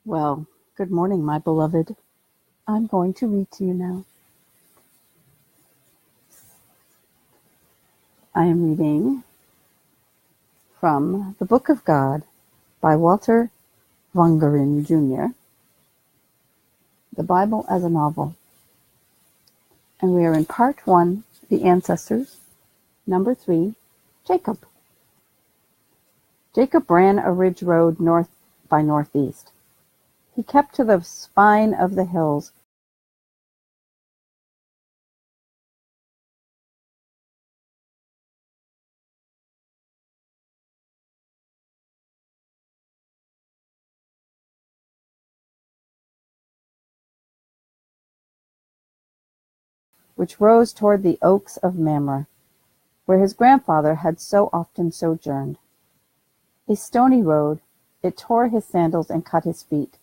Well, good morning, my beloved. I'm going to read to you now. I am reading from the Book of God by Walter Wangerin Jr., the Bible as a novel. And we are in part 1, the ancestors, number 3, Jacob. Jacob ran a ridge road north by northeast. He kept to the spine of the hills which rose toward the oaks of Mamre, where his grandfather had so often sojourned. A stony road, it tore his sandals and cut his feet,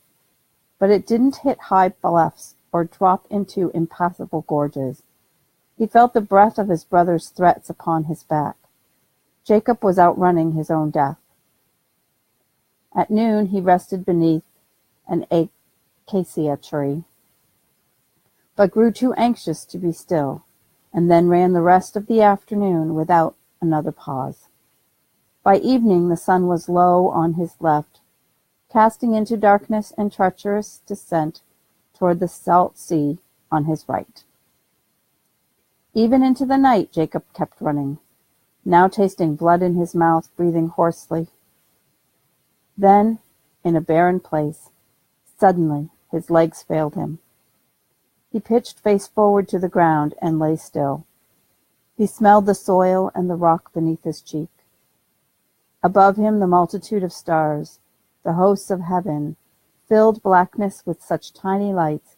but it didn't hit high bluffs or drop into impassable gorges. He felt the breath of his brother's threats upon his back. Jacob was outrunning his own death. At noon he rested beneath an acacia tree, but grew too anxious to be still, and then ran the rest of the afternoon without another pause. By evening the sun was low on his left, casting into darkness and treacherous descent toward the salt sea on his right. Even into the night Jacob kept running, now tasting blood in his mouth, breathing hoarsely. Then, in a barren place, suddenly his legs failed him. He pitched face forward to the ground and lay still. He smelled the soil and the rock beneath his cheek. Above him the multitude of stars, the hosts of heaven, filled blackness with such tiny lights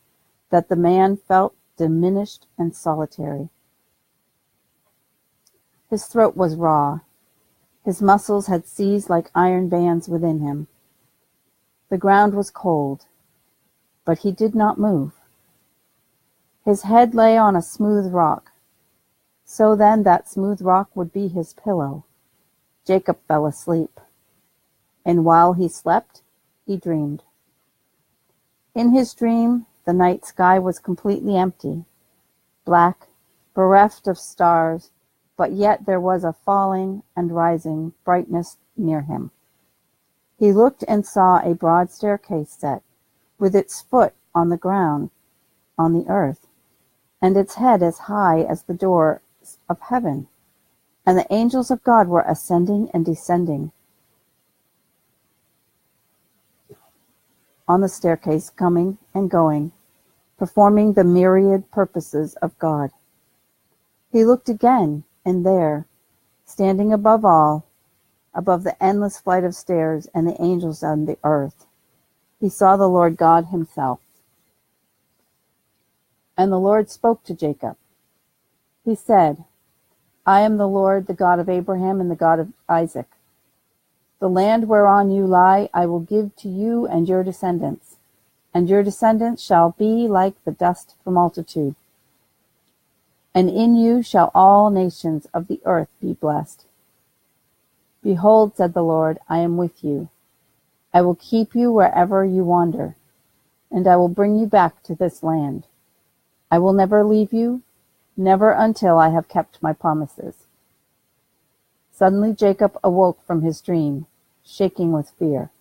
that the man felt diminished and solitary. His throat was raw. His muscles had seized like iron bands within him. The ground was cold, but he did not move. His head lay on a smooth rock. So then that smooth rock would be his pillow. Jacob fell asleep, and while he slept, he dreamed. In his dream, the night sky was completely empty, black, bereft of stars, but yet there was a falling and rising brightness near him. He looked and saw a broad staircase set, with its foot on the ground, on the earth, and its head as high as the doors of heaven, and the angels of God were ascending and descending on the staircase, coming and going, performing the myriad purposes of God. He looked again, and there, standing above all, above the endless flight of stairs and the angels on the earth, he saw the Lord God himself. And the Lord spoke to Jacob. He said, I am the Lord, the God of Abraham and the God of Isaac. The land whereon you lie I will give to you and your descendants shall be like the dust for multitude. And in you shall all nations of the earth be blessed. Behold, said the Lord, I am with you. I will keep you wherever you wander, and I will bring you back to this land. I will never leave you, never until I have kept my promises. Suddenly Jacob awoke from his dream, shaking with fear.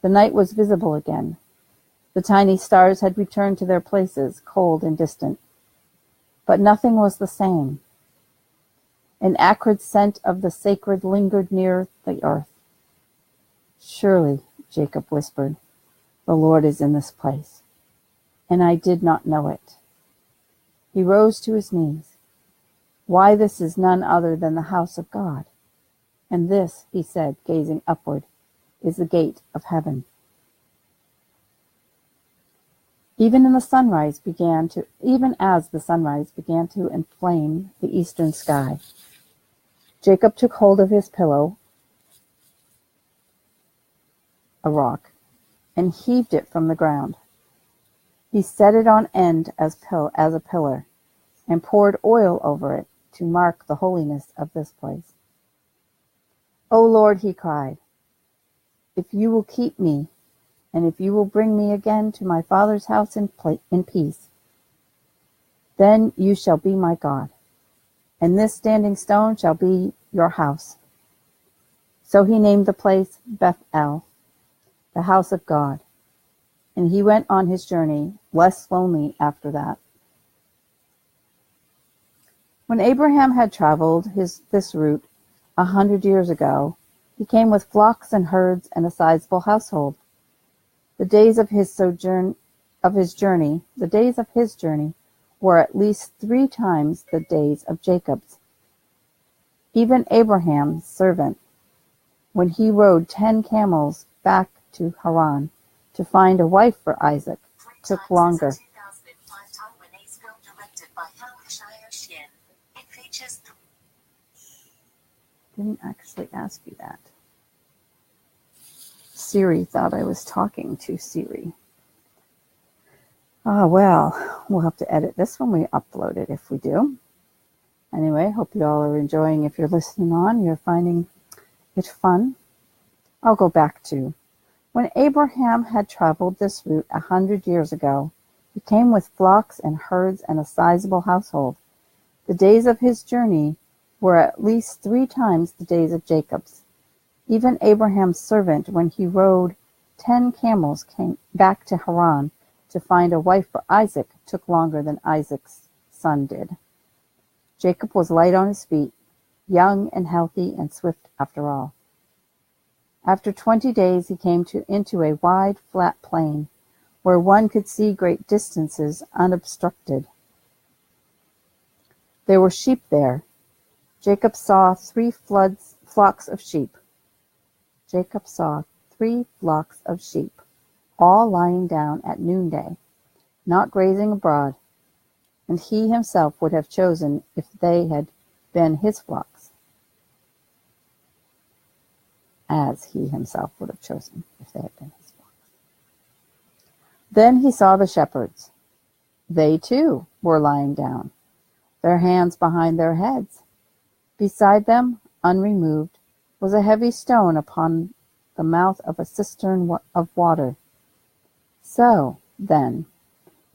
The night was visible again. The tiny stars had returned to their places, cold and distant. But nothing was the same. An acrid scent of the sacred lingered near the earth. Surely, Jacob whispered, the Lord is in this place, and I did not know it. He rose to his knees. Why, this is none other than the house of God. And this, he said, gazing upward, is the gate of heaven. Even as the sunrise began to inflame the eastern sky, Jacob took hold of his pillow, a rock, and heaved it from the ground. He set it on end as a pillar, and poured oil over it to mark the holiness of this place. O Lord, he cried, if you will keep me, and if you will bring me again to my father's house in peace, then you shall be my God, and this standing stone shall be your house." So he named the place Bethel, the house of God, and he went on his journey, less lonely after that. When Abraham had traveled this route 100 years ago, he came with flocks and herds and a sizable household. The days of his journey were at least 3 times the days of Jacob's. Even Abraham's servant, when he rode 10 camels back to Haran to find a wife for Isaac, took longer. Didn't actually ask you that. Siri thought I was talking to Siri. Well, we'll have to edit this when we upload it if we do. Anyway, hope you all are enjoying. If you're listening on, you're finding it fun. I'll go back to when Abraham had traveled this route 100 years ago. He came with flocks and herds and a sizable household. The days of his journey were at least 3 times the days of Jacob's. Even Abraham's servant, when he rode 10 camels came back to Haran to find a wife for Isaac, took longer than Isaac's son did. Jacob was light on his feet, young and healthy and swift after all. After 20 days he came into a wide, flat plain, where one could see great distances unobstructed. There were sheep there. Jacob saw 3 flocks of sheep. Jacob saw 3 flocks of sheep, all lying down at noonday, not grazing abroad, and he himself would have chosen if they had been his flocks. As he himself would have chosen if they had been his flocks. Then he saw the shepherds. They too were lying down, their hands behind their heads. Beside them, unremoved, was a heavy stone upon the mouth of a cistern of water. So, then,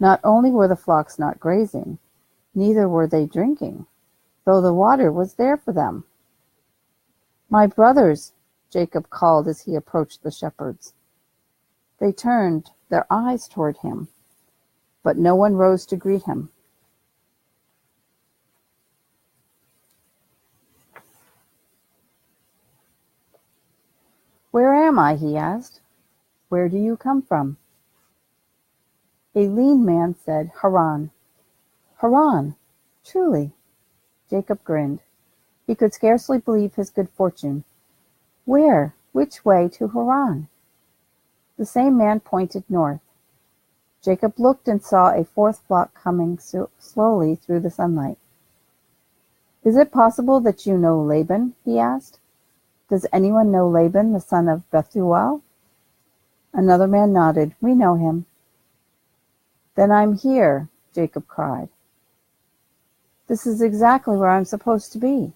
not only were the flocks not grazing, neither were they drinking, though the water was there for them. "My brothers," Jacob called as he approached the shepherds. They turned their eyes toward him, but no one rose to greet him. "Where am I?" he asked. "Where do you come from?" A lean man said, "Haran." "Haran? Truly?" Jacob grinned. He could scarcely believe his good fortune. "Where? Which way to Haran?" The same man pointed north. Jacob looked and saw a 4th flock coming slowly through the sunlight. "Is it possible that you know Laban?" he asked. "Does anyone know Laban, the son of Bethuel?" Another man nodded. "We know him." "Then I'm here," Jacob cried. "This is exactly where I'm supposed to be."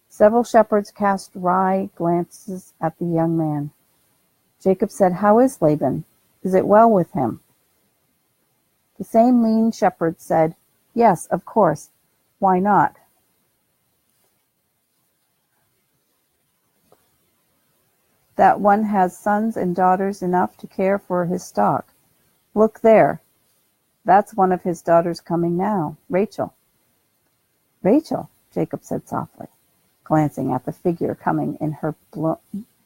Several shepherds cast wry glances at the young man. Jacob said, "How is Laban? Is it well with him?" The same lean shepherd said, "Yes, of course. Why not?" "That one has sons and daughters enough to care for his stock. Look there. That's one of his daughters coming now, Rachel." "Rachel," Jacob said softly, glancing at the figure coming in her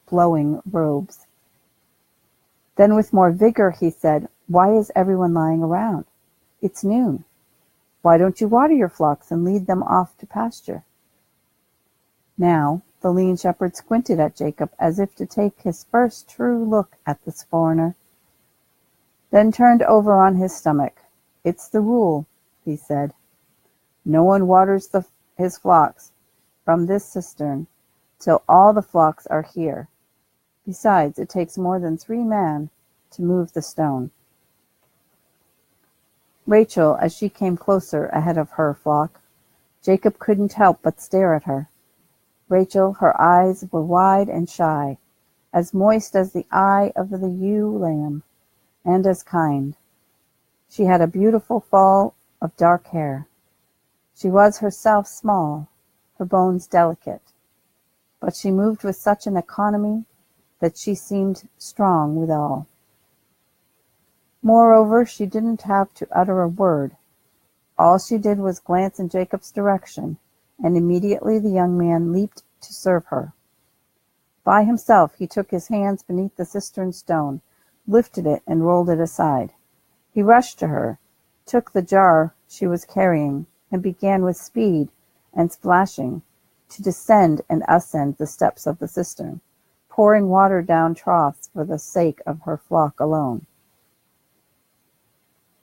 blowing robes. Then with more vigor he said, "Why is everyone lying around? It's noon. Why don't you water your flocks and lead them off to pasture?" Now the lean shepherd squinted at Jacob as if to take his first true look at this foreigner, then turned over on his stomach. "It's the rule," he said. "No one waters his flocks from this cistern till all the flocks are here. Besides, it takes more than 3 men to move the stone." Rachel, as she came closer ahead of her flock, Jacob couldn't help but stare at her. Rachel, her eyes were wide and shy. as moist as the eye of the ewe lamb, and as kind. She had a beautiful fall of dark hair. She was herself small, her bones delicate, but she moved with such an economy that she seemed strong withal. Moreover, she didn't have to utter a word. All she did was glance in Jacob's direction, and immediately the young man leaped to serve her. By himself he took his hands beneath the cistern stone, lifted it and rolled it aside. He rushed to her, took the jar she was carrying, and began with speed and splashing to descend and ascend the steps of the cistern, pouring water down troughs for the sake of her flock alone.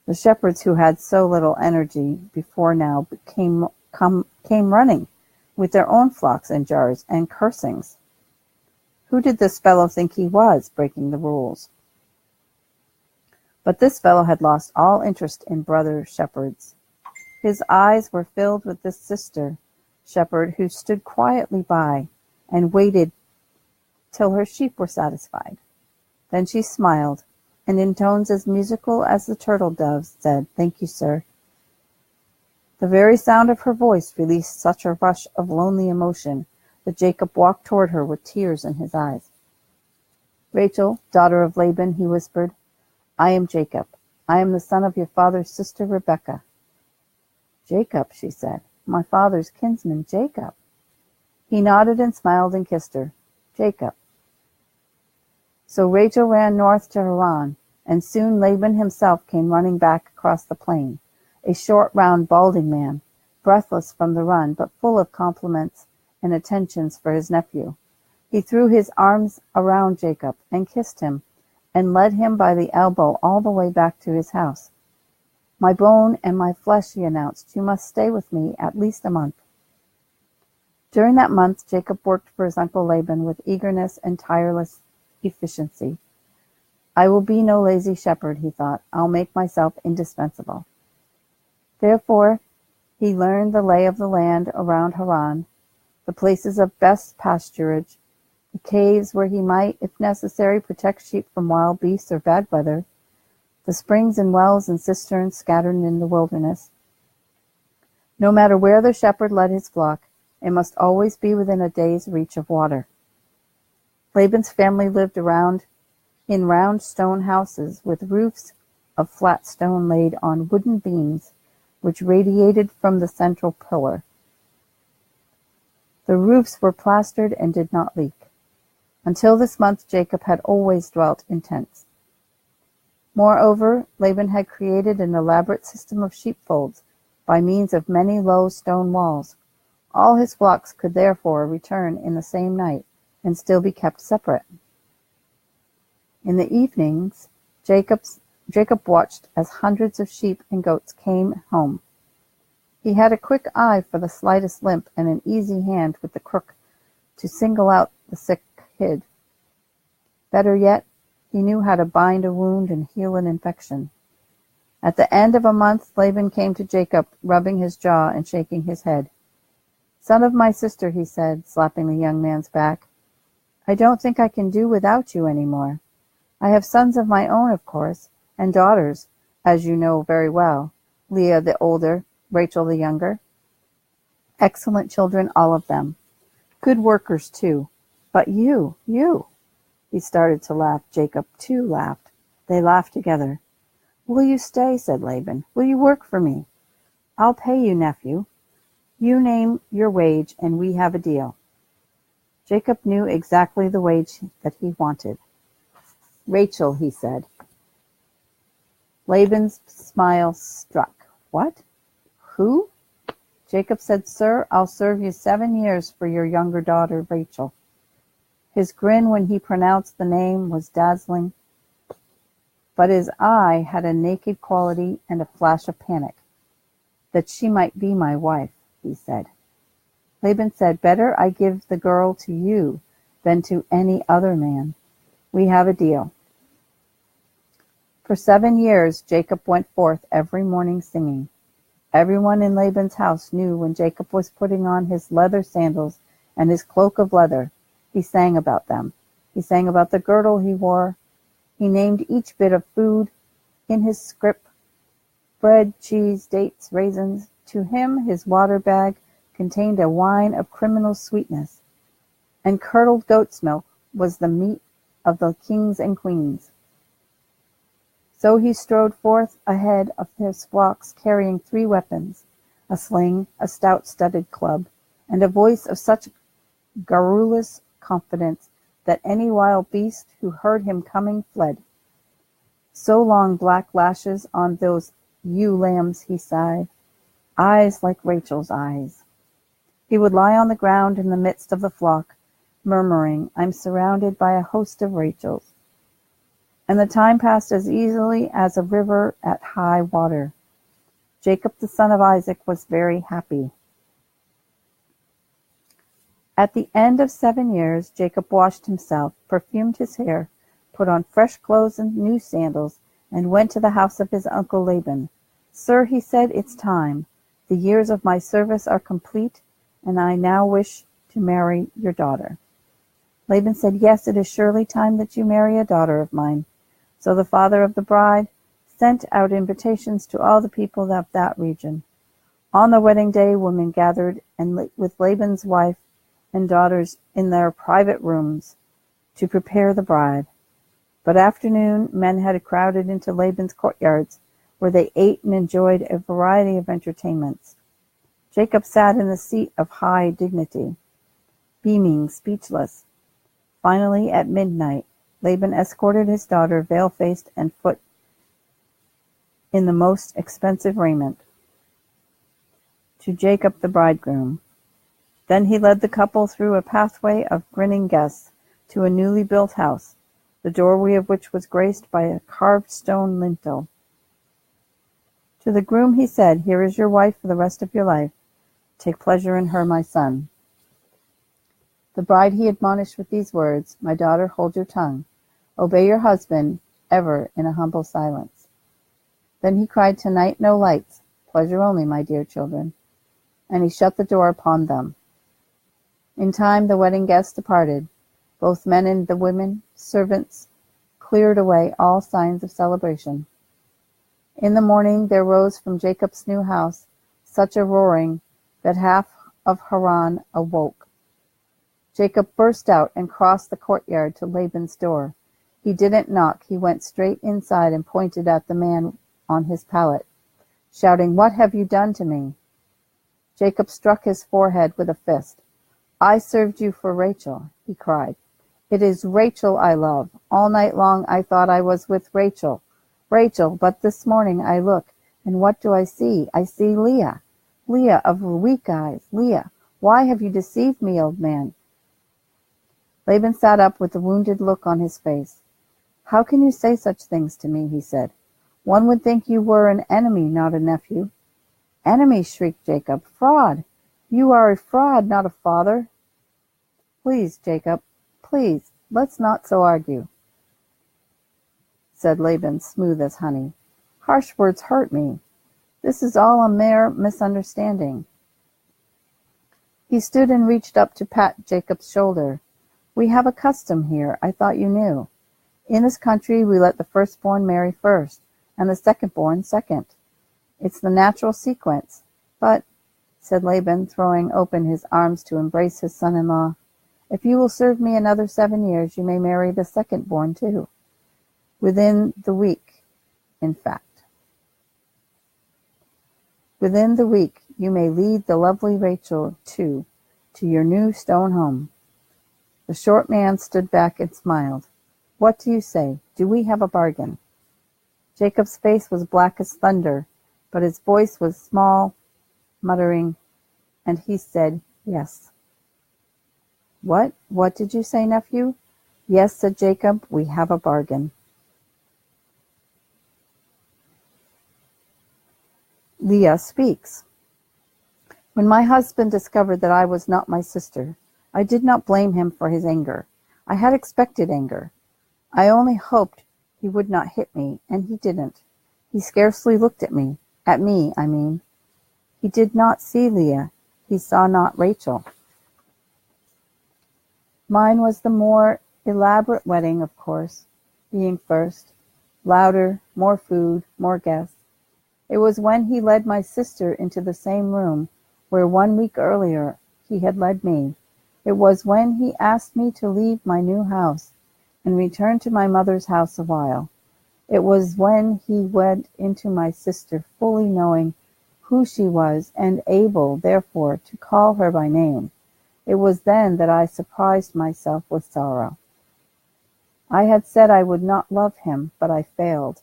The shepherds who had so little energy before now came running with their own flocks and jars and cursings. Who did this fellow think he was, breaking the rules? But this fellow had lost all interest in brother shepherds. His eyes were filled with this sister shepherd who stood quietly by and waited till her sheep were satisfied. Then she smiled, and in tones as musical as the turtle doves said, "Thank you, sir." The very sound of her voice released such a rush of lonely emotion that Jacob walked toward her with tears in his eyes. "Rachel, daughter of Laban," he whispered, "I am Jacob. I am the son of your father's sister Rebekah." "Jacob," she said, "my father's kinsman Jacob." He nodded and smiled and kissed her. "Jacob." So Rachel ran north to Haran, and soon Laban himself came running back across the plain, a short, round, balding man, breathless from the run, but full of compliments and attentions for his nephew. He threw his arms around Jacob and kissed him, and led him by the elbow all the way back to his house. "My bone and my flesh," he announced. "You must stay with me at least a month." During that month Jacob worked for his uncle Laban with eagerness and tireless efficiency. "I will be no lazy shepherd," he thought. "I'll make myself indispensable." Therefore he learned the lay of the land around Haran, the places of best pasturage, the caves where he might, if necessary, protect sheep from wild beasts or bad weather, the springs and wells and cisterns scattered in the wilderness. No matter where the shepherd led his flock, it must always be within a day's reach of water. Laban's family lived in round stone houses with roofs of flat stone laid on wooden beams which radiated from the central pillar. The roofs were plastered and did not leak. Until this month Jacob had always dwelt in tents. Moreover, Laban had created an elaborate system of sheepfolds by means of many low stone walls. All his flocks could therefore return in the same night and still be kept separate. In the evenings, Jacob watched as hundreds of sheep and goats came home. He had a quick eye for the slightest limp and an easy hand with the crook to single out the sick kid. Better yet, he knew how to bind a wound and heal an infection. At the end of a month, Laban came to Jacob, rubbing his jaw and shaking his head. "Son of my sister," he said, slapping the young man's back, "I don't think I can do without you any more. I have sons of my own, of course, and daughters, as you know very well, Leah the older, Rachel the younger. Excellent children, all of them. Good workers, too. But you. He started to laugh. Jacob, too, laughed. They laughed together. "Will you stay?" said Laban. "Will you work for me? I'll pay you, nephew. You name your wage, and we have a deal." Jacob knew exactly the wage that he wanted. "Rachel," he said. Laban's smile struck. "What? Who?" Jacob said, "Sir, I'll serve you 7 years for your younger daughter, Rachel." His grin when he pronounced the name was dazzling, but his eye had a naked quality and a flash of panic. "That she might be my wife," he said. Laban said, "Better I give the girl to you than to any other man. We have a deal." For 7 years Jacob went forth every morning singing. Everyone in Laban's house knew when Jacob was putting on his leather sandals and his cloak of leather. He sang about them. He sang about the girdle he wore. He named each bit of food in his scrip: bread, cheese, dates, raisins. To him his water bag contained a wine of criminal sweetness, and curdled goat's milk was the meat of the kings and queens. So he strode forth ahead of his flocks, carrying 3 weapons: a sling, a stout studded club, and a voice of such garrulous confidence that any wild beast who heard him coming fled. So long black lashes on those ewe lambs, he sighed, eyes like Rachel's eyes. He would lie on the ground in the midst of the flock, murmuring, I'm surrounded by a host of Rachels. And the time passed as easily as a river at high water. Jacob the son of Isaac was very happy. At the end of 7 years, Jacob washed himself, perfumed his hair, put on fresh clothes and new sandals, and went to the house of his uncle Laban. Sir, he said, it's time. The years of my service are complete, and I now wish to marry your daughter. Laban said, yes, it is surely time that you marry a daughter of mine. So the father of the bride sent out invitations to all the people of that region. On the wedding day, women gathered with Laban's wife and daughters in their private rooms to prepare the bride. But afternoon, men had crowded into Laban's courtyards, where they ate and enjoyed a variety of entertainments. Jacob sat in the seat of high dignity, beaming, speechless. Finally, at midnight, Laban escorted his daughter, veil-faced and foot in the most expensive raiment, to Jacob the bridegroom. Then he led the couple through a pathway of grinning guests to a newly built house, the doorway of which was graced by a carved stone lintel. To the groom he said, here is your wife for the rest of your life. Take pleasure in her, my son. The bride he admonished with these words, my daughter, hold your tongue. Obey your husband, ever in a humble silence. Then he cried, tonight no lights, pleasure only, my dear children. And he shut the door upon them. In time the wedding guests departed. Both men and the women, servants, cleared away all signs of celebration. In the morning there rose from Jacob's new house such a roaring that half of Haran awoke. Jacob burst out and crossed the courtyard to Laban's door. He didn't knock. He went straight inside and pointed at the man on his pallet, shouting, what have you done to me? Jacob struck his forehead with a fist. I served you for Rachel, he cried. It is Rachel I love. All night long I thought I was with Rachel, but this morning I look, and what do I see? I see Leah, Leah of weak eyes. Leah, why have you deceived me, old man? Laban sat up with a wounded look on his face. How can you say such things to me, he said. One would think you were an enemy, not a nephew. Enemy, shrieked Jacob. Fraud! You are a fraud, not a father. Please, Jacob, please, let's not so argue, said Laban, smooth as honey. Harsh words hurt me. This is all a mere misunderstanding. He stood and reached up to pat Jacob's shoulder. We have a custom here, I thought you knew. In this country we let the firstborn marry first, and the secondborn second. It's the natural sequence. But, said Laban, throwing open his arms to embrace his son-in-law, if you will serve me another 7 years, you may marry the second-born too. Within the week, in fact. Within the week, you may lead the lovely Rachel, too, to your new stone home. The short man stood back and smiled. What do you say? Do we have a bargain? Jacob's face was black as thunder, but his voice was small, muttering, and he said, yes. What did you say, nephew? Yes, said Jacob, we have a bargain. Leah speaks. When my husband discovered that I was not my sister, I did not blame him for his anger. I had expected anger. I only hoped he would not hit me, and he didn't. He scarcely looked at me. At me, I mean. He did not see Leah. He saw not Rachel. Mine was the more Elaborate wedding, of course, being first. Louder, more food, more guests. It was when he led my sister into the same room where 1 week earlier he had led me. It was when he asked me to leave my new house and return to my mother's house a while. It was when he went into my sister fully knowing who she was and able, therefore, to call her by name. It was then that I surprised myself with sorrow. I had said I would not love him, but I failed.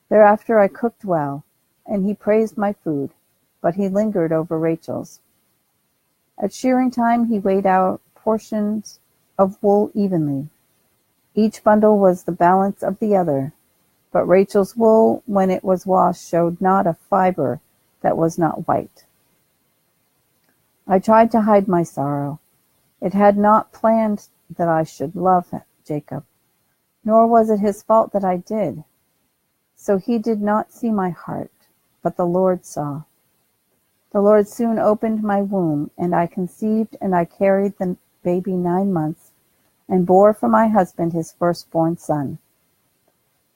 Thereafter I cooked well, and he praised my food, but he lingered over Rachel's. At shearing time he weighed out portions of wool evenly. Each bundle was the balance of the other, but Rachel's wool, when it was washed, showed not a fibre that was not white. I tried to hide my sorrow. It had not planned that I should love Jacob, nor was it his fault that I did. So he did not see my heart, but the Lord saw. The Lord soon opened my womb, and I conceived, and I carried the baby 9 months, and bore for my husband his firstborn son.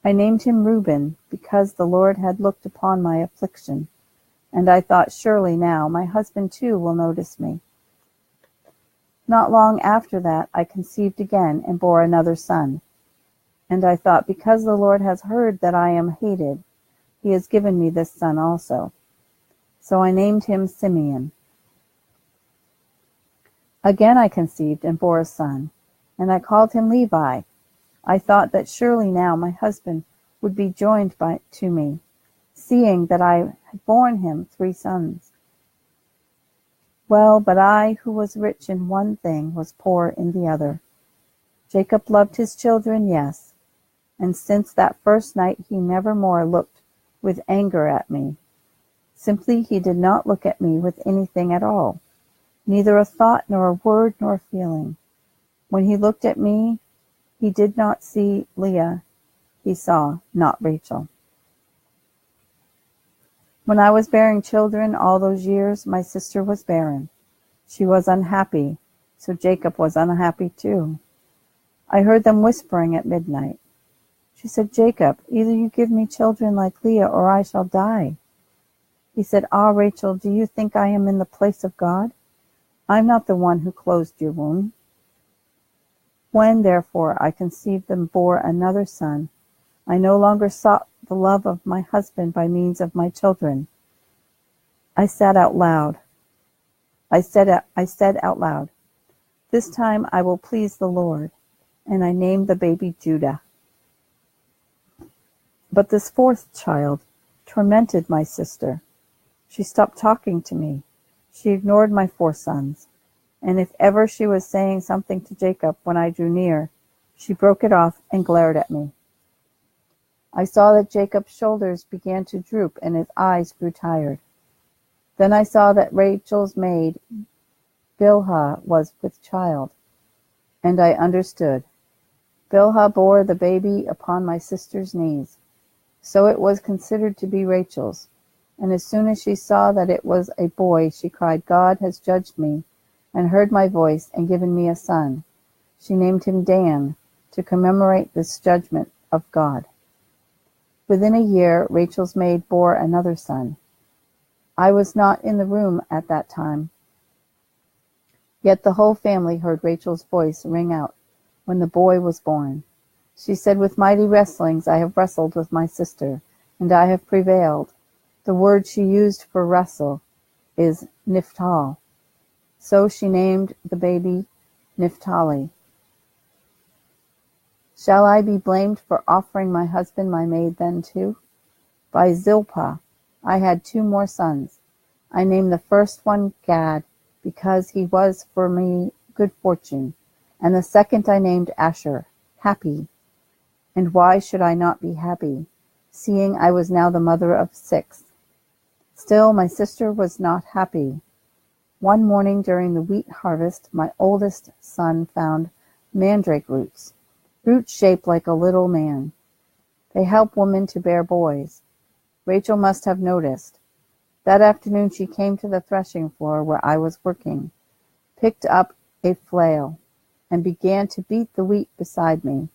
I named him Reuben, because the Lord had looked upon my affliction, and I thought, surely now my husband too will notice me. Not long after that I conceived again, and bore another son. And I thought, because the Lord has heard that I am hated, he has given me this son also. So I named him Simeon. Again I conceived and bore a son, and I called him Levi. I thought that surely now my husband would be joined to me, seeing that I had borne him 3 sons. Well, but I, who was rich in one thing, was poor in the other. Jacob loved his children, yes, and since that first night he never more looked with anger at me. Simply he did not look at me with anything at all, neither a thought nor a word nor a feeling. When he looked at me, he did not see Leah, he saw not Rachel. When I was bearing children all those years, my sister was barren. She was unhappy, so Jacob was unhappy too. I heard them whispering at midnight. She said, Jacob, either you give me children like Leah, or I shall die. He said, Ah, Rachel, do you think I am in the place of God? I'm not the one who closed your womb. When, therefore, I conceived and bore another son, I no longer sought the love of my husband by means of my children. I said out loud, this time I will please the Lord, and I named the baby Judah. But this 4th child tormented my sister. She stopped talking to me. She ignored my 4 sons, and if ever she was saying something to Jacob when I drew near, she broke it off and glared at me. I saw that Jacob's shoulders began to droop and his eyes grew tired. Then I saw that Rachel's maid, Bilhah, was with child, and I understood. Bilhah bore the baby upon my sister's knees. So it was considered to be Rachel's, and as soon as she saw that it was a boy, she cried, God has judged me, and heard my voice, and given me a son. She named him Dan, to commemorate this judgment of God. Within a year, Rachel's maid bore another son. I was not in the room at that time, yet the whole family heard Rachel's voice ring out when the boy was born. She said, with mighty wrestlings I have wrestled with my sister, and I have prevailed. The word she used for wrestle is Niphtal. So she named the baby Naphtali. Shall I be blamed for offering my husband my maid then too? By Zilpah I had 2 more sons. I named the first one Gad, because he was for me good fortune, and the second I named Asher, happy. And why should I not be happy, seeing I was now the mother of 6? Still my sister was not happy. One morning during the wheat harvest, my oldest son found mandrake roots shaped like a little man. They help women to bear boys. Rachel must have noticed. That afternoon she came to the threshing floor where I was working, picked up a flail, and began to beat the wheat beside me.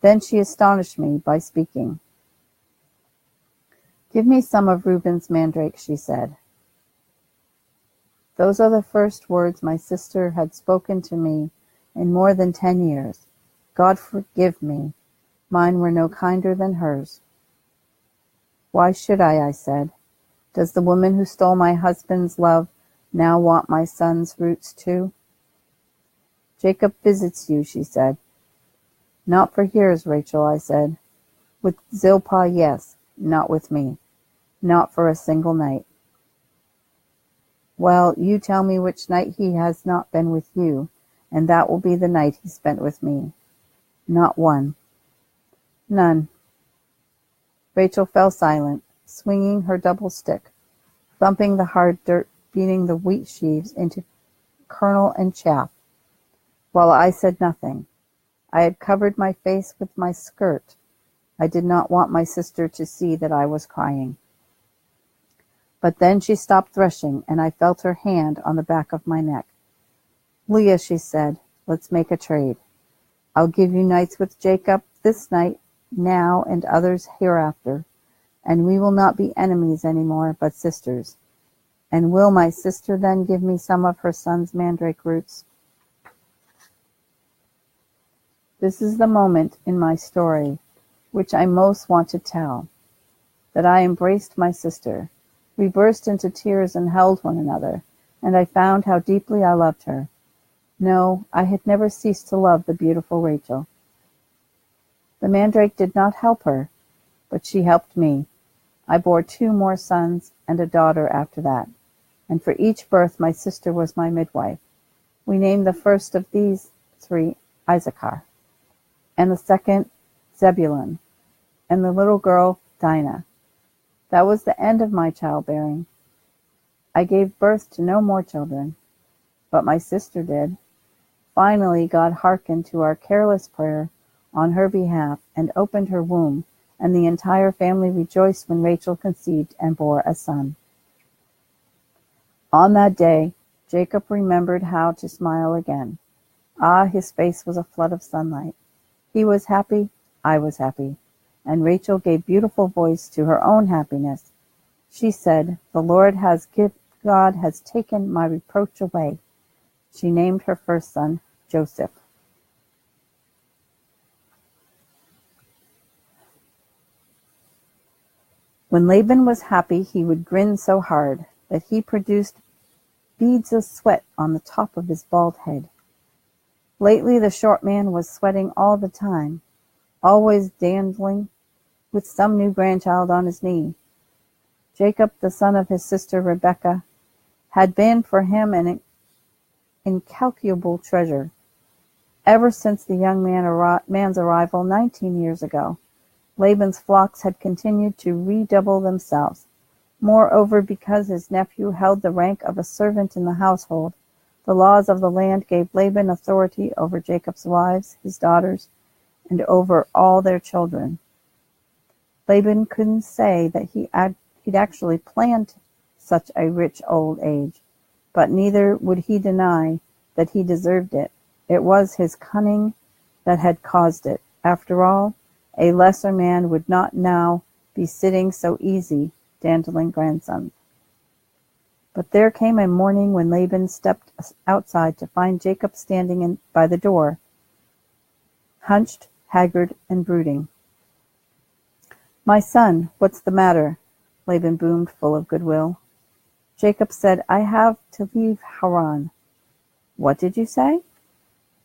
Then she astonished me by speaking. "Give me some of Reuben's mandrake," she said. Those are the first words my sister had spoken to me in more than 10 years. God forgive me, mine were no kinder than hers. "Why should I said. "Does the woman who stole my husband's love now want my son's roots too?" "Jacob visits you," she said. "Not for years, Rachel," I said. "With Zilpah, yes, not with me. Not for a single night." "Well, you tell me which night he has not been with you, and that will be the night he spent with me." "Not one." "None." Rachel fell silent, swinging her double stick, thumping the hard dirt, beating the wheat sheaves into kernel and chaff, while I said nothing. I had covered my face with my skirt. I did not want my sister to see that I was crying. But then she stopped threshing, and I felt her hand on the back of my neck. "Leah," she said, "let's make a trade. I'll give you nights with Jacob this night, now, and others hereafter, and we will not be enemies any more, but sisters. And will my sister then give me some of her son's mandrake roots?" This is the moment in my story which I most want to tell, that I embraced my sister. We burst into tears and held one another, and I found how deeply I loved her. No, I had never ceased to love the beautiful Rachel. The mandrake did not help her, but she helped me. I bore 2 more sons and a daughter after that, and for each birth my sister was my midwife. We named the first of these 3 Issachar, and the second Zebulun, and the little girl Dinah. That was the end of my childbearing. I gave birth to no more children, but my sister did. Finally, God hearkened to our careless prayer on her behalf and opened her womb, and the entire family rejoiced when Rachel conceived and bore a son. On that day, Jacob remembered how to smile again. Ah, his face was a flood of sunlight. He was happy, I was happy, and Rachel gave beautiful voice to her own happiness. She said, God has taken my reproach away." She named her first son Joseph. When Laban was happy, he would grin so hard that he produced beads of sweat on the top of his bald head. Lately the short man was sweating all the time, always dandling with some new grandchild on his knee. Jacob, the son of his sister Rebekah, had been for him an incalculable treasure, ever since the young man's arrival 19 years ago. Laban's flocks had continued to redouble themselves. Moreover, because his nephew held the rank of a servant in the household, the laws of the land gave Laban authority over Jacob's wives, his daughters, and over all their children. Laban couldn't say that he'd actually planned such a rich old age, but neither would he deny that he deserved it. It was his cunning that had caused it. After all, a lesser man would not now be sitting so easy, dandling grandsons. But there came a morning when Laban stepped outside to find Jacob standing by the door, hunched, haggard, and brooding. "My son, what's the matter?" Laban boomed, full of goodwill. Jacob said, "I have to leave Haran." "What did you say?"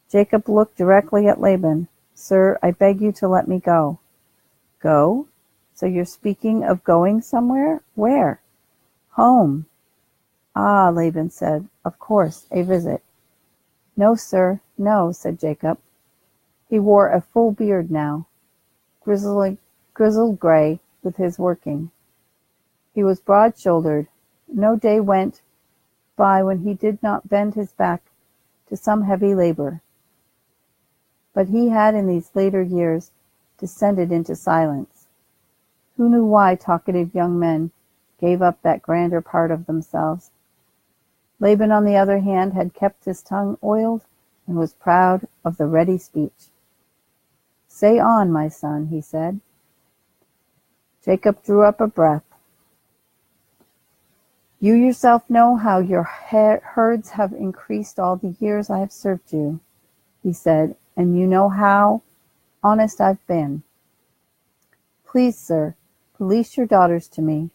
Jacob looked directly at Laban. "Sir, I beg you to let me go." "Go? So you're speaking of going somewhere? Where?" "Home." "Ah," Laban said, "of course, a visit." "No, sir, no," said Jacob. He wore a full beard now, grizzled gray with his working. He was broad-shouldered. No day went by when he did not bend his back to some heavy labor. But he had in these later years descended into silence. Who knew why talkative young men gave up that grander part of themselves? Laban, on the other hand, had kept his tongue oiled and was proud of the ready speech. "Say on, my son," he said. Jacob drew up a breath. "You yourself know how your herds have increased all the years I have served you," he said, "and you know how honest I've been. Please, sir, release your daughters to me.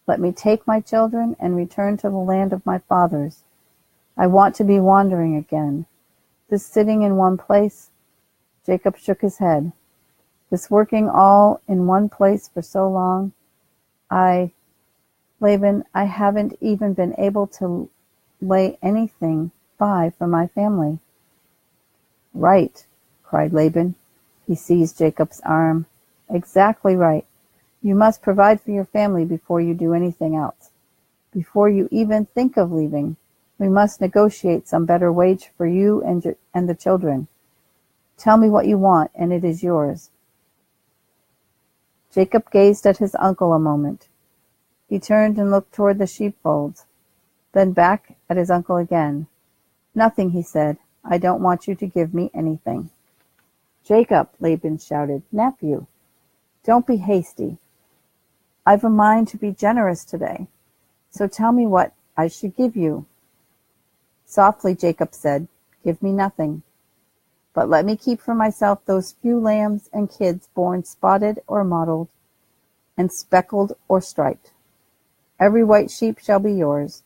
Let me take my children and return to the land of my fathers. I want to be wandering again. This sitting in one place," Jacob shook his head, "this working all in one place for so long, Laban, I haven't even been able to lay anything by for my family." "Right," cried Laban. He seized Jacob's arm. "Exactly right. You must provide for your family before you do anything else. Before you even think of leaving, we must negotiate some better wage for you and the children. Tell me what you want, and it is yours." Jacob gazed at his uncle a moment. He turned and looked toward the sheepfolds, then back at his uncle again. "Nothing," he said. "I don't want you to give me anything." "Jacob," Laban shouted, "nephew, don't be hasty. I've a mind to be generous today, so tell me what I should give you." Softly Jacob said, "Give me nothing, but let me keep for myself those few lambs and kids born spotted or mottled, and speckled or striped. Every white sheep shall be yours.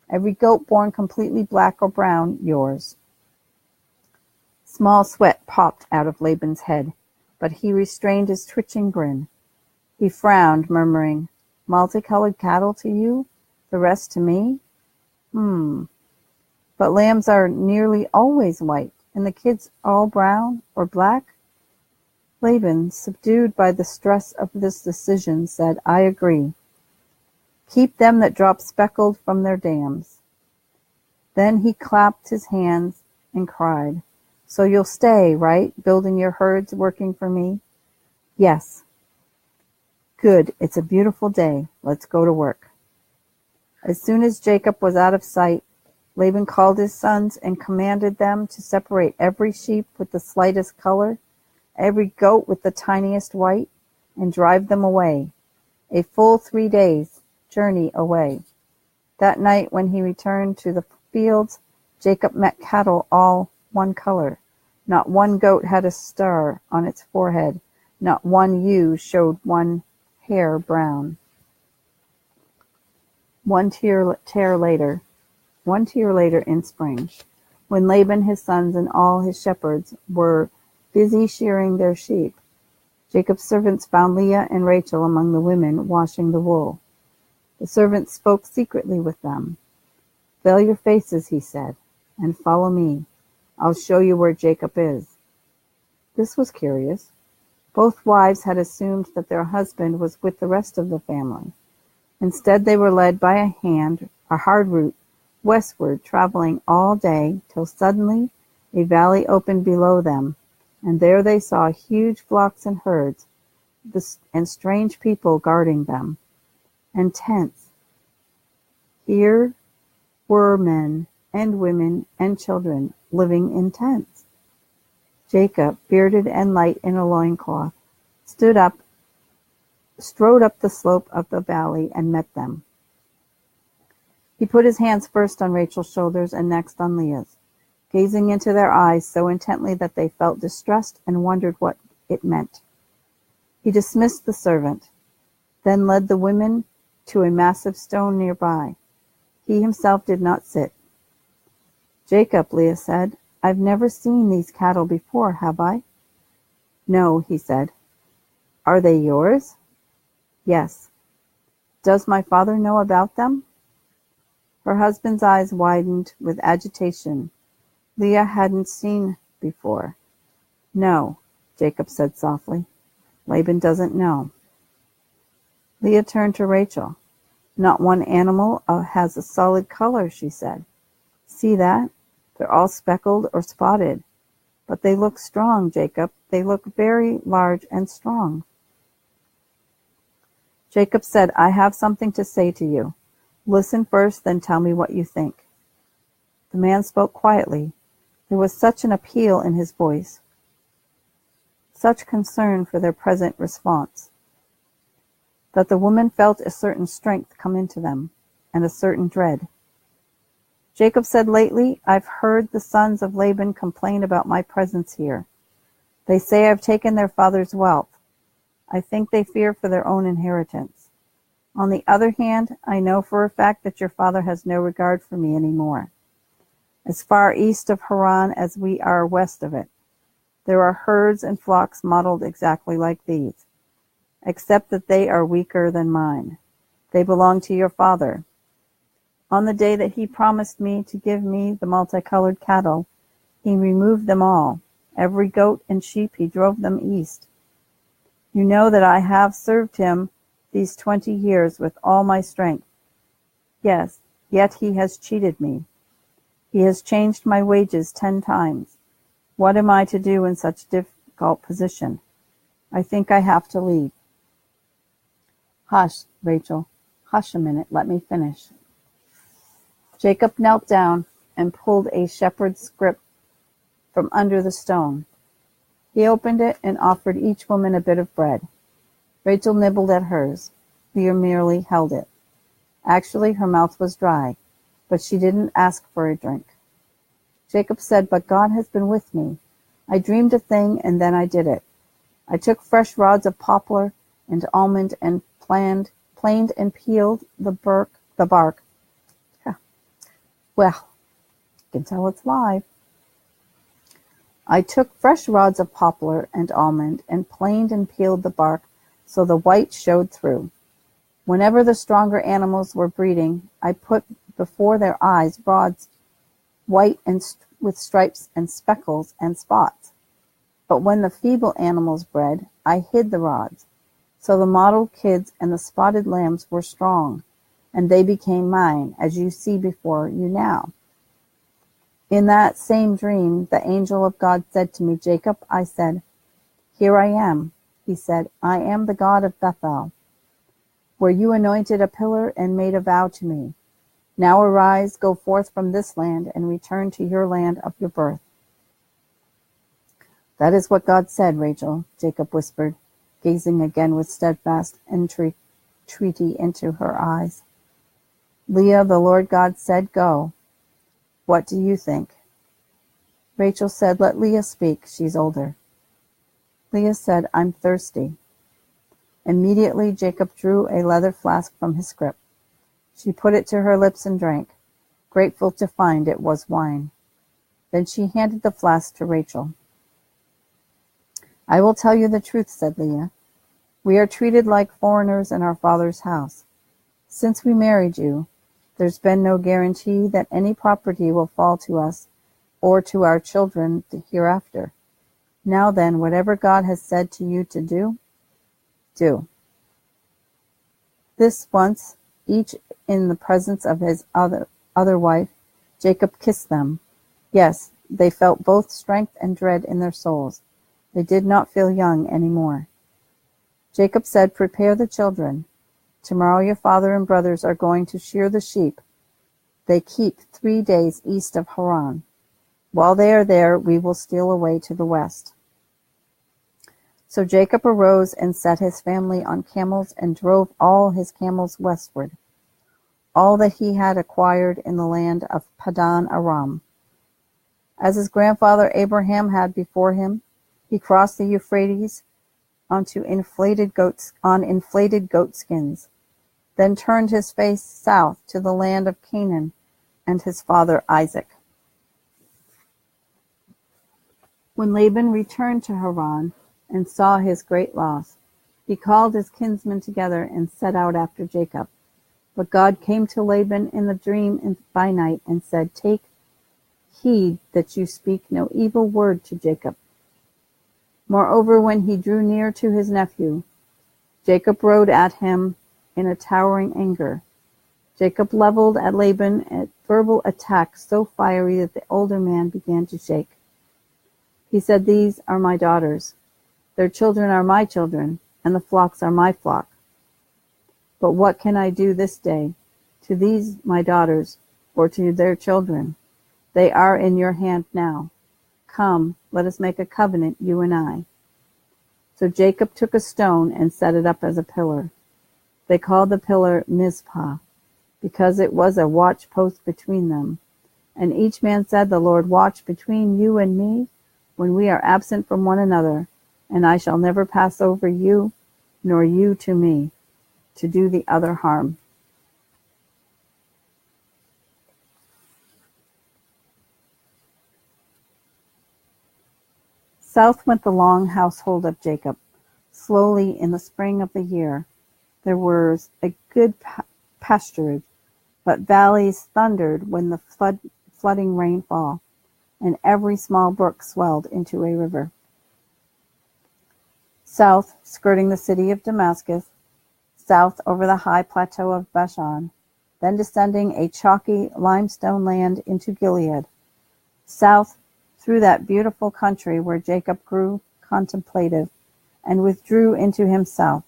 Every goat born completely black or brown, yours." Small sweat popped out of Laban's head, but he restrained his twitching grin. He frowned, murmuring, "Multicolored cattle to you, the rest to me? But lambs are nearly always white, and the kids all brown or black?" Laban, subdued by the stress of this decision, said, "I agree. Keep them that drop speckled from their dams." Then he clapped his hands and cried, "So you'll stay, right, building your herds, working for me?" "Yes." "Good, it's a beautiful day. Let's go to work." As soon as Jacob was out of sight, Laban called his sons and commanded them to separate every sheep with the slightest color, every goat with the tiniest white, and drive them away, a full 3 days' journey away. That night when he returned to the fields, Jacob met cattle all one color. Not one goat had a star on its forehead. Not one ewe showed one hair brown. One tear later in spring, when Laban, his sons, and all his shepherds were busy shearing their sheep, Jacob's servants found Leah and Rachel among the women washing the wool. The servants spoke secretly with them. "Veil your faces," he said, "and follow me. I'll show you where Jacob is." This was curious. Both wives had assumed that their husband was with the rest of the family. Instead, they were led by a hard route, westward, traveling all day, till suddenly a valley opened below them, and there they saw huge flocks and herds, and strange people guarding them, and tents. Here were men and women and children living in tents. Jacob, bearded and light in a loincloth, strode up the slope of the valley and met them. He put his hands first on Rachel's shoulders and next on Leah's, gazing into their eyes so intently that they felt distressed and wondered what it meant. He dismissed the servant, then led the women to a massive stone nearby. He himself did not sit. "Jacob," Leah said, "I've never seen these cattle before, have I?" "No," he said. "Are they yours?" "Yes." "Does my father know about them?" Her husband's eyes widened with agitation. Leah hadn't seen before. "No," Jacob said softly. "Laban doesn't know." Leah turned to Rachel. "Not one animal has a solid color," she said. "See that? They're all speckled or spotted. But they look strong, Jacob. They look very large and strong." Jacob said, "I have something to say to you. Listen first, then tell me what you think." The man spoke quietly, There was such an appeal in his voice, such concern for their present response, that the woman felt a certain strength come into them, and a certain dread. Jacob said, "Lately, I've heard the sons of Laban complain about my presence here. They say I've taken their father's wealth. I think they fear for their own inheritance. On the other hand, I know for a fact that your father has no regard for me any more. As far east of Haran as we are west of it, there are herds and flocks modeled exactly like these, except that they are weaker than mine. They belong to your father. On the day that he promised me to give me the multicolored cattle, he removed them all. Every goat and sheep, he drove them east. You know that I have served him these 20 years with all my strength. Yes, yet he has cheated me. He has changed my wages 10 times. What am I to do in such a difficult position? I think I have to leave." "Hush, Rachel. Hush a minute. Let me finish." Jacob knelt down and pulled a shepherd's scrip from under the stone. He opened it and offered each woman a bit of bread. Rachel nibbled at hers. Leah merely held it. Actually, her mouth was dry, but she didn't ask for a drink. Jacob said, "But God has been with me. I dreamed a thing, and then I did it. I took fresh rods of poplar and almond and planed and peeled the bark. Well, you can tell it's live. I took fresh rods of poplar and almond and planed and peeled the bark so the white showed through. Whenever the stronger animals were breeding, I put before their eyes rods white and with stripes and speckles and spots. But when the feeble animals bred, I hid the rods. So the mottled kids and the spotted lambs were strong, and they became mine, as you see before you now. In that same dream, the angel of God said to me, 'Jacob,' I said. 'Here I am.' He said, 'I am the God of Bethel, where you anointed a pillar and made a vow to me. Now arise, go forth from this land, and return to your land of your birth.'" "That is what God said, Rachel," Jacob whispered, gazing again with steadfast entreaty into her eyes. "Leah, the Lord God said, 'Go.' What do you think?" Rachel said, "Let Leah speak. She's older." Leah said, "I'm thirsty." Immediately Jacob drew a leather flask from his scrip. She put it to her lips and drank, grateful to find it was wine. Then she handed the flask to Rachel. "I will tell you the truth," said Leah. "We are treated like foreigners in our father's house. Since we married you, there's been no guarantee that any property will fall to us or to our children hereafter. Now then, whatever God has said to you to do, do." This once, each in the presence of his other wife, Jacob kissed them. Yes, they felt both strength and dread in their souls. They did not feel young any more. Jacob said, "Prepare the children. Tomorrow your father and brothers are going to shear the sheep they keep 3 days east of Haran. While they are there, we will steal away to the west." So Jacob arose and set his family on camels and drove all his camels westward, all that he had acquired in the land of Padan Aram. As his grandfather Abraham had before him, he crossed the Euphrates on inflated goat skins, then turned his face south to the land of Canaan and his father Isaac. When Laban returned to Haran and saw his great loss, he called his kinsmen together and set out after Jacob. But God came to Laban in the dream by night and said, "Take heed that you speak no evil word to Jacob." Moreover, when he drew near to his nephew, Jacob rode at him in a towering anger. Jacob leveled at Laban a verbal attack so fiery that the older man began to shake. He said, "These are my daughters. Their children are my children, and the flocks are my flock. But what can I do this day to these my daughters, or to their children? They are in your hand now. Come, let us make a covenant, you and I." So Jacob took a stone and set it up as a pillar. They called the pillar Mizpah, because it was a watch post between them. And each man said, "The Lord watch between you and me when we are absent from one another, and I shall never pass over you, nor you to me, to do the other harm." South went the long household of Jacob. Slowly in the spring of the year, there was a good pasturage, but valleys thundered when the flooding rainfall, and every small brook swelled into a river. South, skirting the city of Damascus, south over the high plateau of Bashan, then descending a chalky limestone land into Gilead, south through that beautiful country where Jacob grew contemplative and withdrew into himself.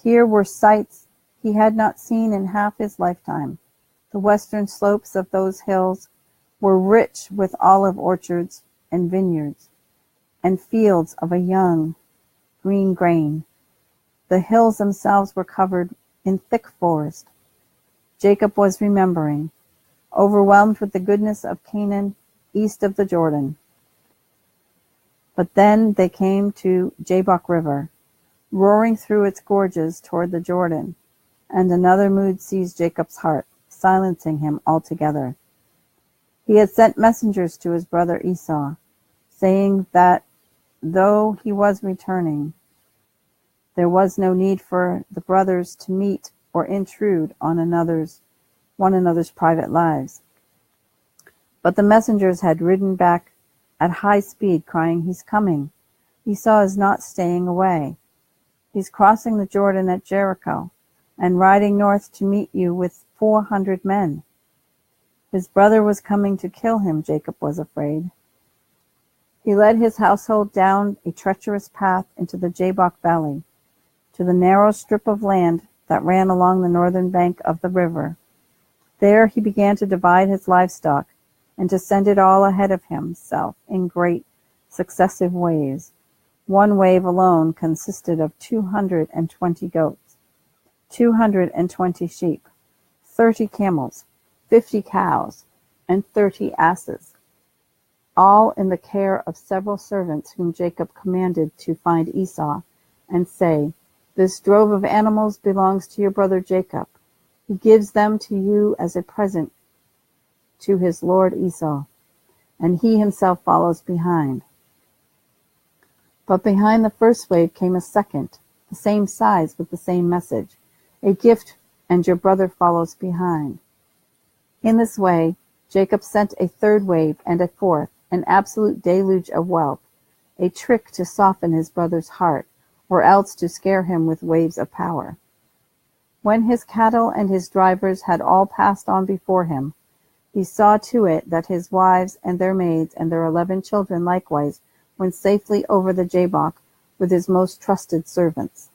Here were sights he had not seen in half his lifetime. The western slopes of those hills were rich with olive orchards and vineyards, and fields of a young green grain. The hills themselves were covered in thick forest. Jacob was remembering, overwhelmed with the goodness of Canaan east of the Jordan. But then they came to Jabbok River, roaring through its gorges toward the Jordan, and another mood seized Jacob's heart, silencing him altogether. He had sent messengers to his brother Esau, saying that though he was returning, there was no need for the brothers to meet or intrude on one another's private lives. But the messengers had ridden back at high speed, crying, "He's coming. Esau is not staying away. He's crossing the Jordan at Jericho and riding north to meet you with 400 men. His brother was coming to kill him," Jacob was afraid. He led his household down a treacherous path into the Jabbok Valley, to the narrow strip of land that ran along the northern bank of the river. There he began to divide his livestock and to send it all ahead of himself in great successive waves. One wave alone consisted of 220 goats, 220 sheep, 30 camels, 50 cows, and 30 asses, all in the care of several servants whom Jacob commanded to find Esau and say, "This drove of animals belongs to your brother Jacob. He gives them to you as a present to his lord Esau, and he himself follows behind." But behind the first wave came a second, the same size with the same message, "A gift, and your brother follows behind." In this way, Jacob sent a third wave and a fourth, an absolute deluge of wealth, a trick to soften his brother's heart, or else to scare him with waves of power. When his cattle and his drivers had all passed on before him, he saw to it that his wives and their maids and their 11 children likewise went safely over the Jabbok with his most trusted servants.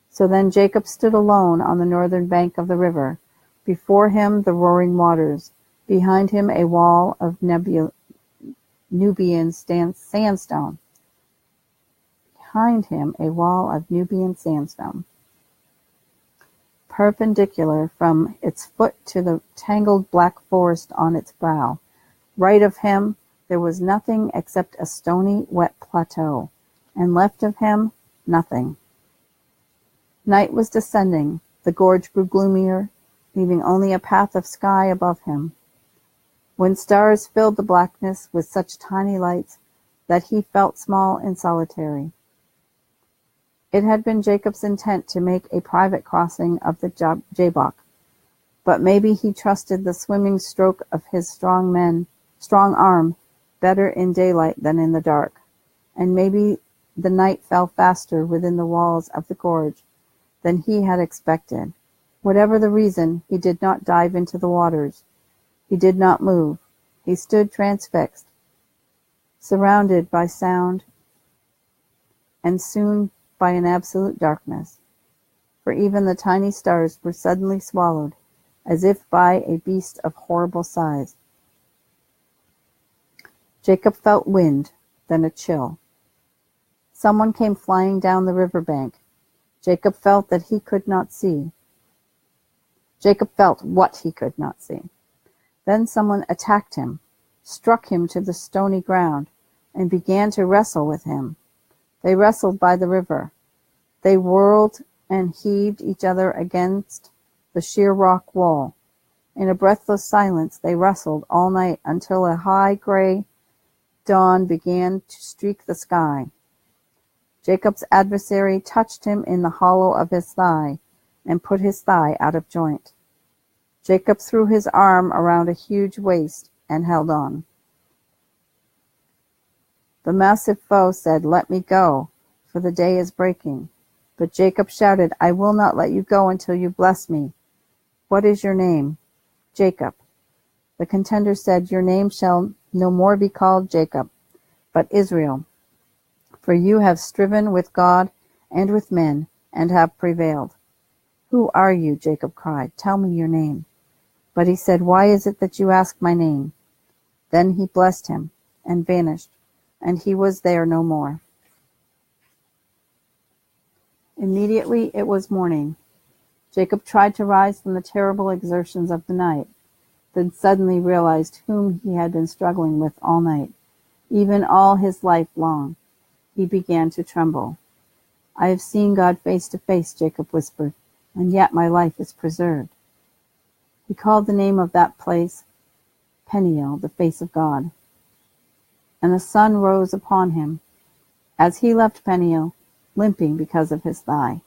So then Jacob stood alone on the northern bank of the river, before him the roaring waters, behind him a wall of Nubian sandstone. Behind him a wall of Nubian sandstone, perpendicular from its foot to the tangled black forest on its brow. Right of him there was nothing except a stony, wet plateau, and left of him nothing. Night was descending. The gorge grew gloomier, leaving only a path of sky above him, when stars filled the blackness with such tiny lights that he felt small and solitary. It had been Jacob's intent to make a private crossing of the Jabbok, but maybe he trusted the swimming stroke of his strong arm better in daylight than in the dark, and maybe the night fell faster within the walls of the gorge than he had expected. Whatever the reason, he did not dive into the waters. He did not move. He stood transfixed, surrounded by sound, and soon by an absolute darkness, for even the tiny stars were suddenly swallowed, as if by a beast of horrible size. Jacob felt wind, then a chill. Someone came flying down the river bank. Jacob felt that he could not see. Jacob felt what he could not see. Then someone attacked him, struck him to the stony ground, and began to wrestle with him. They wrestled by the river. They whirled and heaved each other against the sheer rock wall. In a breathless silence they wrestled all night until a high gray dawn began to streak the sky. Jacob's adversary touched him in the hollow of his thigh and put his thigh out of joint. Jacob threw his arm around a huge waist and held on. The massive foe said, "Let me go, for the day is breaking." But Jacob shouted, "I will not let you go until you bless me. What is your name?" "Jacob." The contender said, "Your name shall no more be called Jacob, but Israel, for you have striven with God and with men, and have prevailed." "Who are you?" Jacob cried. "Tell me your name." But he said, "Why is it that you ask my name?" Then he blessed him, and vanished, and he was there no more. Immediately it was morning. Jacob tried to rise from the terrible exertions of the night, then suddenly realized whom he had been struggling with all night, even all his life long. He began to tremble. "I have seen God face to face," Jacob whispered, "and yet my life is preserved." He called the name of that place Peniel, the face of God. And the sun rose upon him as he left Peniel, limping because of his thigh.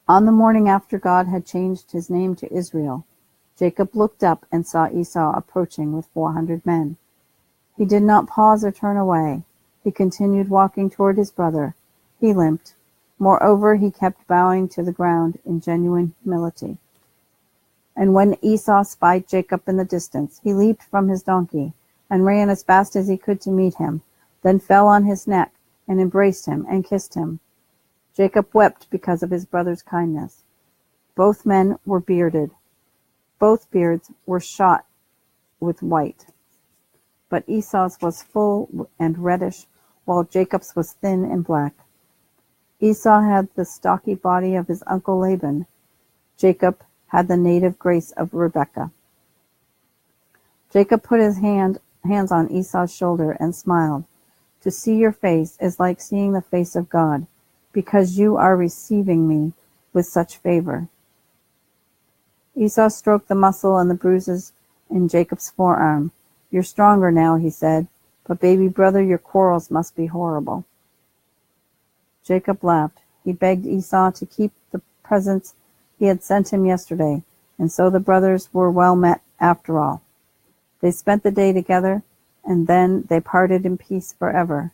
On the morning after God had changed his name to Israel, Jacob looked up and saw Esau approaching with 400 men. He did not pause or turn away. He continued walking toward his brother. He limped. Moreover, he kept bowing to the ground in genuine humility. And when Esau spied Jacob in the distance, he leaped from his donkey and ran as fast as he could to meet him, then fell on his neck and embraced him and kissed him. Jacob wept because of his brother's kindness. Both men were bearded. Both beards were shot with white. But Esau's was full and reddish, while Jacob's was thin and black. Esau had the stocky body of his uncle Laban. Jacob had the native grace of Rebekah. Jacob put his hands on Esau's shoulder and smiled. "To see your face is like seeing the face of God, because you are receiving me with such favor." Esau stroked the muscle and the bruises in Jacob's forearm. "You're stronger now," he said, "but baby brother, your quarrels must be horrible." Jacob laughed. He begged Esau to keep the presents he had sent him yesterday, and so the brothers were well met after all. They spent the day together, and then they parted in peace forever.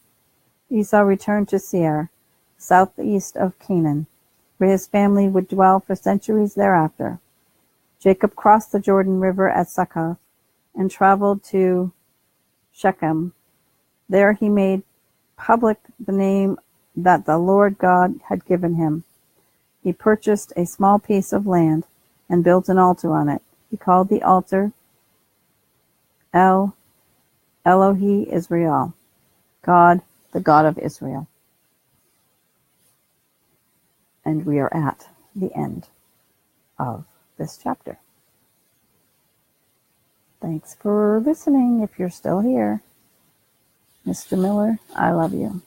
Esau returned to Seir, southeast of Canaan, where his family would dwell for centuries thereafter. Jacob crossed the Jordan River at Succoth and traveled to Shechem. There he made public the name that the Lord God had given him. He purchased a small piece of land and built an altar on it. He called the altar El Elohe Israel, God, the God of Israel. And we are at the end of this chapter. Thanks for listening if you're still here. Mr. Miller, I love you.